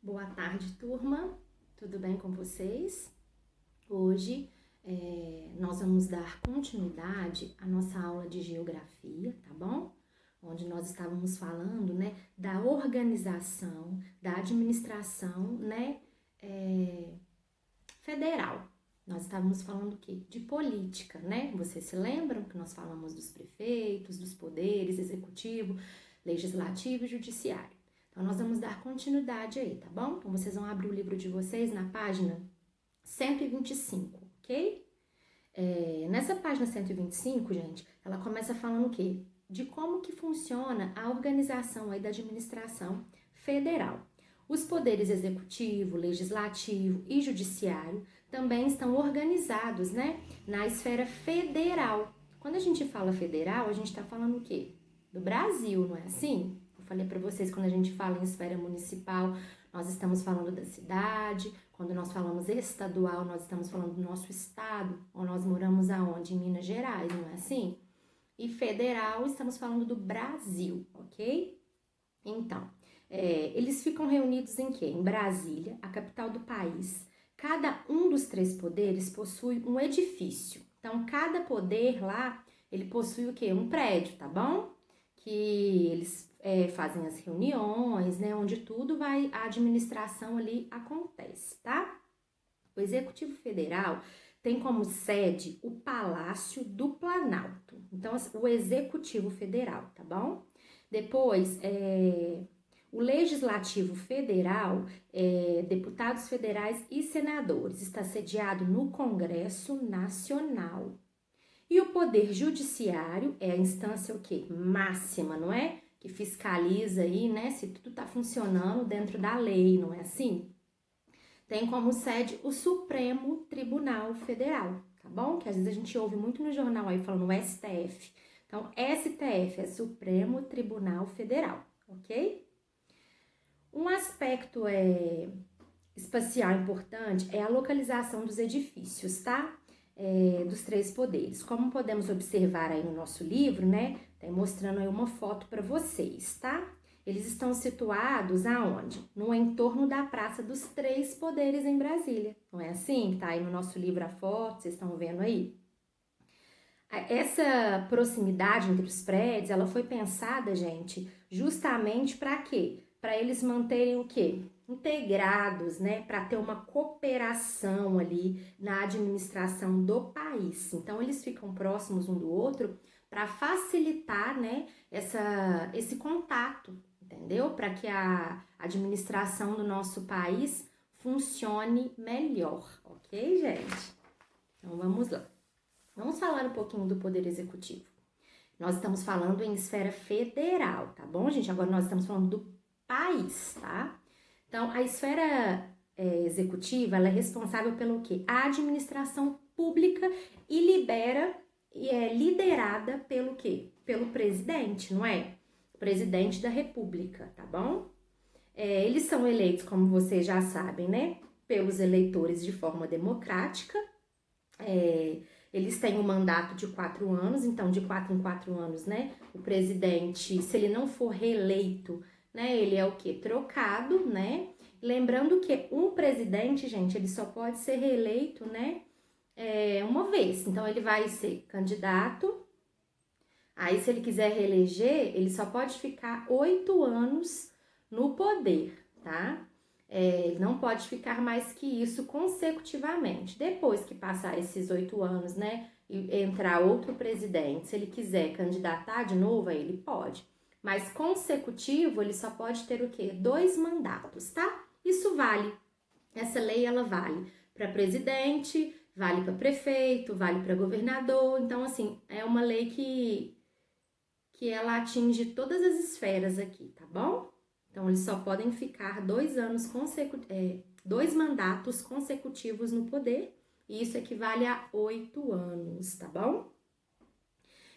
Boa tarde, turma. Tudo bem com vocês? Hoje nós vamos dar continuidade à nossa aula de geografia, tá bom? Onde nós estávamos falando, né, da organização, da administração, né, federal. Nós estávamos falando o quê? De política, né? Vocês se lembram que nós falamos dos prefeitos, dos poderes executivo, legislativo e judiciário. Então, nós vamos dar continuidade aí, tá bom? Então, vocês vão abrir o livro de vocês na página 125, ok? Nessa página 125, gente, ela começa falando o quê? De como que funciona a organização aí da administração federal. Os poderes executivo, legislativo e judiciário também estão organizados, né, na esfera federal. Quando a gente fala federal, a gente está falando o quê? Do Brasil, não é assim? Eu falei para vocês, quando a gente fala em esfera municipal, nós estamos falando da cidade. Quando nós falamos estadual, nós estamos falando do nosso estado, ou nós moramos aonde? Em Minas Gerais, não é assim? E federal, estamos falando do Brasil, ok? Então, eles ficam reunidos em quê? Em Brasília, a capital do país. Cada um dos três poderes possui um edifício. Então, cada poder lá, ele possui o quê? Um prédio, tá bom? Que eles fazem as reuniões, né? Onde tudo vai, a administração ali acontece, tá? O Executivo Federal tem como sede o Palácio do Planalto. Então, o Executivo Federal, tá bom? Depois, o Legislativo Federal, deputados federais e senadores, está sediado no Congresso Nacional. E o Poder Judiciário é a instância o quê? Máxima, não é? Que fiscaliza aí, né, se tudo está funcionando dentro da lei, não é assim? Tem como sede o Supremo Tribunal Federal, tá bom? Que às vezes a gente ouve muito no jornal aí falando STF. Então, STF é Supremo Tribunal Federal, ok? Um aspecto espacial importante é a localização dos edifícios, tá? Dos três poderes. Como podemos observar aí no nosso livro, né? Tá mostrando aí uma foto para vocês, tá? Eles estão situados aonde? No entorno da Praça dos Três Poderes em Brasília. Não é assim? Tá aí no nosso livro a foto, vocês estão vendo aí? Essa proximidade entre os prédios, ela foi pensada, gente, justamente para quê? Para eles manterem o quê? Integrados, né? Para ter uma cooperação ali na administração do país. Então, eles ficam próximos um do outro para facilitar, né, esse contato, entendeu? Para que a administração do nosso país funcione melhor, ok, gente? Então, vamos lá. Vamos falar um pouquinho do Poder Executivo. Nós estamos falando em esfera federal, tá bom, gente? Agora nós estamos falando do país, tá? Então, a esfera executiva, ela é responsável pelo quê? A administração pública e é liderada pelo quê? Pelo presidente, não é? O presidente da república, tá bom? Eles são eleitos, como vocês já sabem, né? Pelos eleitores de forma democrática. Eles têm um mandato de 4 anos, então de 4 em 4 anos, né? O presidente, se ele não for reeleito, né? Ele é o quê? Trocado, né? Lembrando que um presidente, gente, ele só pode ser reeleito, né? Uma vez. Então, ele vai ser candidato. Aí, se ele quiser reeleger, ele só pode ficar 8 anos no poder, tá? Ele não pode ficar mais que isso consecutivamente. Depois que passar esses 8 anos, né, e entrar outro presidente, se ele quiser candidatar de novo, aí ele pode. Mas consecutivo, ele só pode ter o quê? 2 mandatos, tá? Isso vale. Essa lei, ela vale para presidente, vale para prefeito, vale para governador. Então, assim, é uma lei que ela atinge todas as esferas aqui, tá bom? Então, eles só podem ficar 2 anos 2 mandatos consecutivos no poder, e isso equivale a 8 anos, tá bom?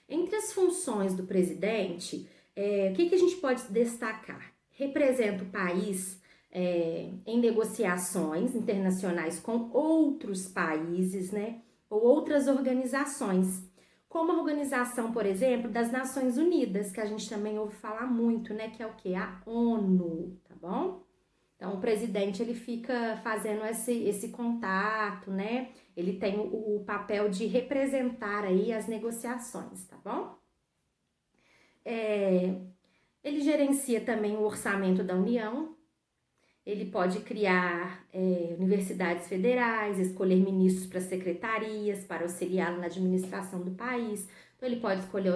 Entre as funções do presidente, o que a gente pode destacar? Representa o país em negociações internacionais com outros países, né? Ou outras organizações. Como a organização, por exemplo, das Nações Unidas, que a gente também ouve falar muito, né? Que é o quê? A ONU, tá bom? Então, o presidente, ele fica fazendo esse contato, né? Ele tem o papel de representar aí as negociações, tá bom? Ele gerencia também o orçamento da União. Ele pode criar universidades federais, escolher ministros para secretarias, para auxiliá-lo na administração do país. Então, ele pode escolher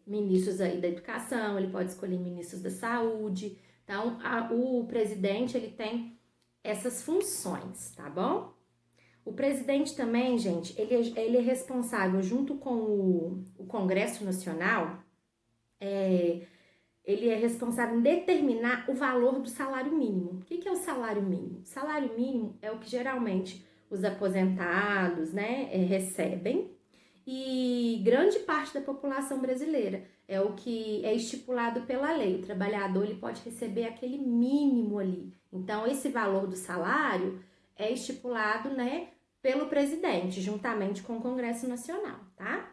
ministros aí da educação, ele pode escolher ministros da saúde. Então, o presidente, ele tem essas funções, tá bom? O presidente também, gente, ele é responsável junto com o Congresso Nacional, ele é responsável em determinar o valor do salário mínimo. O que é o salário mínimo? O salário mínimo é o que geralmente os aposentados, né, recebem, e grande parte da população brasileira é o que é estipulado pela lei. O trabalhador, ele pode receber aquele mínimo ali. Então, esse valor do salário é estipulado, né, pelo presidente, juntamente com o Congresso Nacional, tá?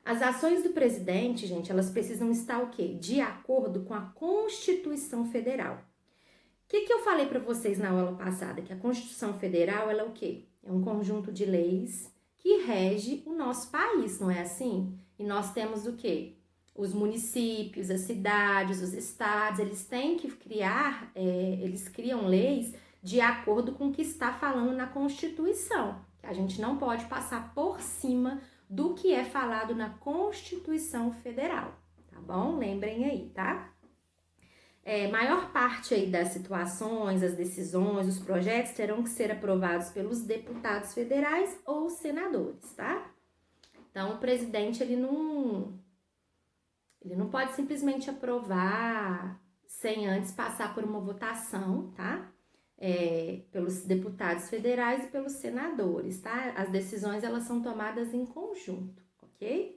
As ações do presidente, gente, elas precisam estar o quê? De acordo com a Constituição Federal. O que eu falei para vocês na aula passada? Que a Constituição Federal, ela é o quê? É um conjunto de leis que rege o nosso país, não é assim? E nós temos o quê? Os municípios, as cidades, os estados, eles têm que criar, eles criam leis de acordo com o que está falando na Constituição. A gente não pode passar por cima do que é falado na Constituição Federal, tá bom? Lembrem aí, tá? Maior parte aí das situações, as decisões, os projetos terão que ser aprovados pelos deputados federais ou senadores, tá? Então, o presidente, ele não pode simplesmente aprovar sem antes passar por uma votação, tá? Pelos deputados federais e pelos senadores, tá? As decisões, elas são tomadas em conjunto, ok?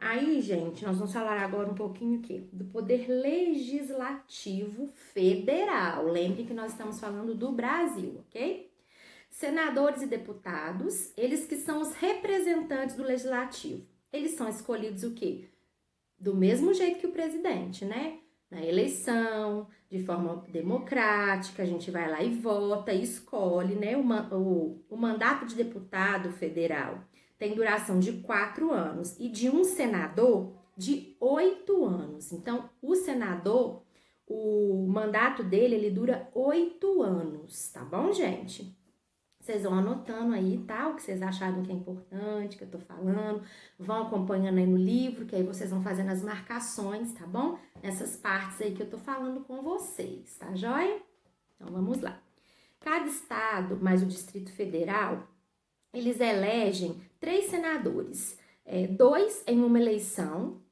Aí, gente, nós vamos falar agora um pouquinho o quê? Do poder legislativo federal. Lembre que nós estamos falando do Brasil, ok? Senadores e deputados, eles que são os representantes do legislativo. Eles são escolhidos o quê? Do mesmo jeito que o presidente, né? Na eleição, de forma democrática, a gente vai lá e vota e escolhe, né? O mandato de deputado federal tem duração de 4 anos e de um senador de 8 anos. Então, o senador, o mandato dele, ele dura 8 anos, tá bom, gente? Vocês vão anotando aí, tá? O que vocês acharam que é importante, que eu tô falando. Vão acompanhando aí no livro, que aí vocês vão fazendo as marcações, tá bom? Nessas partes aí que eu tô falando com vocês, tá joia? Então, vamos lá. Cada estado, mais o Distrito Federal, eles elegem 3 senadores. 2 em uma eleição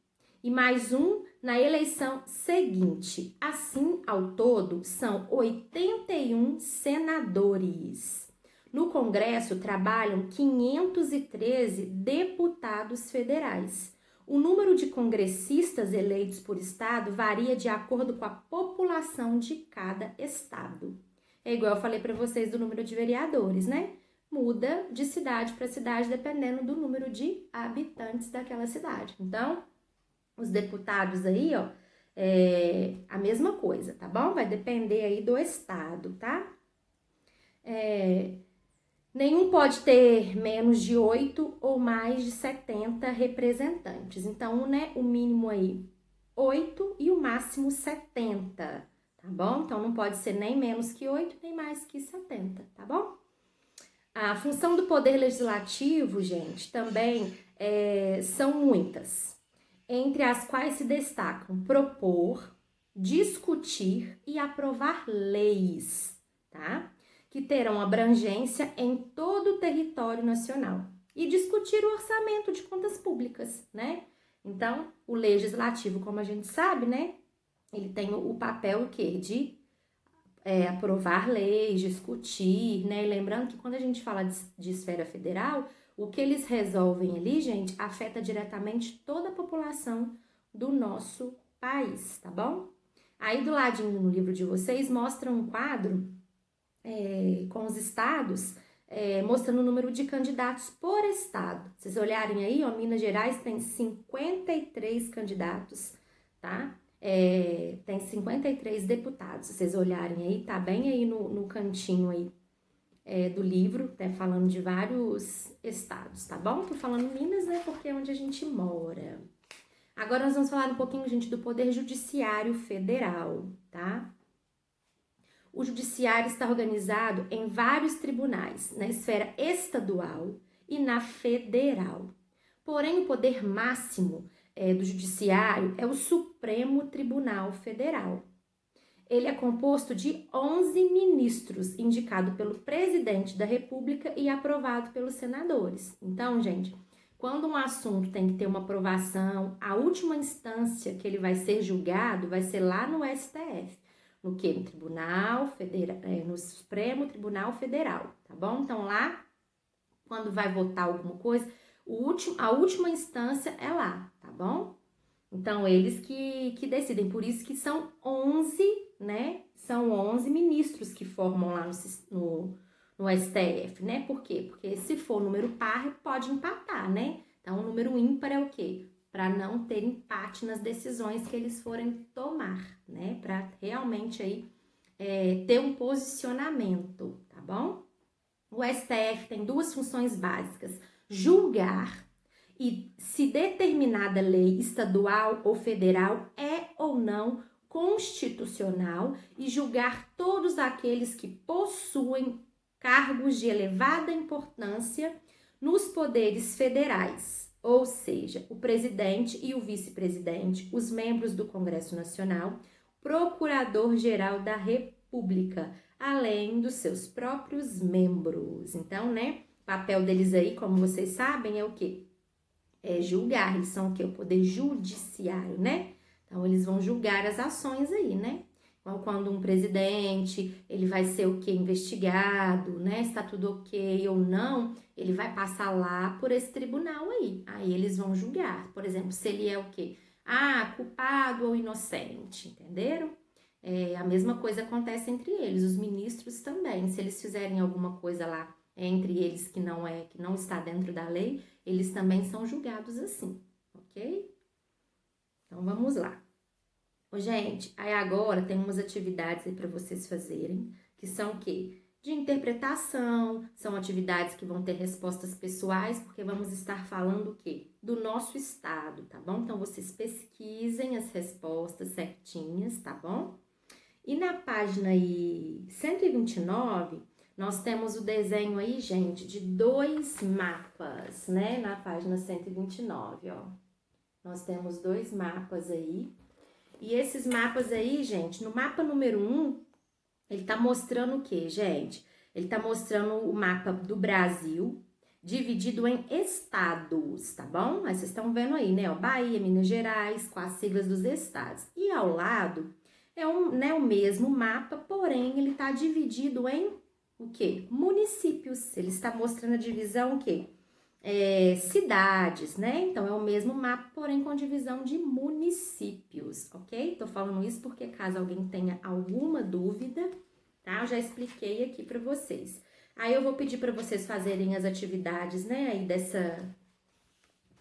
e mais um na eleição seguinte. Assim, ao todo, são 81 senadores. No Congresso trabalham 513 deputados federais. O número de congressistas eleitos por estado varia de acordo com a população de cada estado. É igual eu falei para vocês do número de vereadores, né? Muda de cidade para cidade dependendo do número de habitantes daquela cidade. Então, os deputados aí, ó, a mesma coisa, tá bom? Vai depender aí do estado, tá? Nenhum pode ter menos de 8 ou mais de 70 representantes. Então, né, o mínimo aí 8 e o máximo 70, tá bom? Então, não pode ser nem menos que 8, nem mais que 70, tá bom? A função do poder legislativo, gente, também são muitas, entre as quais se destacam propor, discutir e aprovar leis, tá? Que terão abrangência em todo o território nacional e discutir o orçamento de contas públicas, né? Então, o legislativo, como a gente sabe, né? Ele tem o papel o quê? De aprovar leis, discutir, né? E lembrando que quando a gente fala de esfera federal, o que eles resolvem ali, gente, afeta diretamente toda a população do nosso país, tá bom? Aí do ladinho no livro de vocês mostra um quadro com os estados, mostrando o número de candidatos por estado. Vocês olharem aí, ó, Minas Gerais tem 53 candidatos, tá? tem 53 deputados. Se vocês olharem aí, tá bem aí no cantinho aí do livro, tá falando de vários estados, tá bom? Tô falando Minas, né, porque é onde a gente mora. Agora nós vamos falar um pouquinho, gente, do Poder Judiciário Federal, tá? O judiciário está organizado em vários tribunais, na esfera estadual e na federal. Porém, o poder máximo do judiciário é o Supremo Tribunal Federal. Ele é composto de 11 ministros, indicado pelo presidente da República e aprovado pelos senadores. Então, gente, quando um assunto tem que ter uma aprovação, a última instância que ele vai ser julgado vai ser lá no STF. No que? No Tribunal Federal, no Supremo Tribunal Federal, tá bom? Então, lá, quando vai votar alguma coisa, a última instância é lá, tá bom? Então, eles que decidem, por isso que são 11, né? São 11 ministros que formam lá no STF, né? Por quê? Porque se for número par, pode empatar, né? Então, o número ímpar é o quê? Para não ter empate nas decisões que eles forem tomar, né? Para realmente aí ter um posicionamento, tá bom? O STF tem duas funções básicas: julgar e se determinada lei estadual ou federal é ou não constitucional e julgar todos aqueles que possuem cargos de elevada importância nos poderes federais, ou seja, o presidente e o vice-presidente, os membros do Congresso Nacional, procurador-geral da República, além dos seus próprios membros. Então, né, o papel deles aí, como vocês sabem, é o quê? É julgar, eles são o quê? O poder judiciário, né? Então, eles vão julgar as ações aí, né? Então, quando um presidente, ele vai ser o quê? Investigado, né? Se tá tudo ok ou não, ele vai passar lá por esse tribunal aí. Aí eles vão julgar, por exemplo, se ele é o quê? Culpado ou inocente, entenderam? A mesma coisa acontece entre eles, os ministros também. Se eles fizerem alguma coisa lá entre eles que não está dentro da lei, eles também são julgados assim, ok? Então, vamos lá. Gente, aí agora tem umas atividades aí para vocês fazerem, que são o quê? De interpretação, são atividades que vão ter respostas pessoais, porque vamos estar falando o quê? Do nosso estado, tá bom? Então, vocês pesquisem as respostas certinhas, tá bom? E na página aí 129, nós temos o desenho aí, gente, de 2 mapas, né? Na página 129, ó. Nós temos 2 mapas aí. E esses mapas aí, gente, no mapa número 1, ele tá mostrando o quê, gente? Ele tá mostrando o mapa do Brasil, dividido em estados, tá bom? Aí vocês estão vendo aí, né? Ó, Bahia, Minas Gerais, com as siglas dos estados. E ao lado é o mesmo mapa, porém ele tá dividido em o quê? Municípios. Ele está mostrando a divisão o quê? Cidades, né? Então, é o mesmo mapa, porém com divisão de municípios, ok? Tô falando isso porque caso alguém tenha alguma dúvida, tá? Eu já expliquei aqui para vocês. Aí eu vou pedir para vocês fazerem as atividades, né? Aí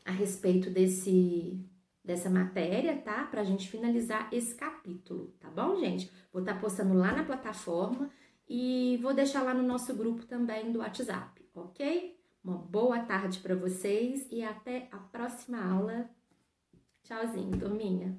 a respeito dessa matéria, tá? Pra gente finalizar esse capítulo, tá bom, gente? Vou estar postando lá na plataforma e vou deixar lá no nosso grupo também do WhatsApp, ok? Uma boa tarde para vocês e até a próxima aula. Tchauzinho, turminha!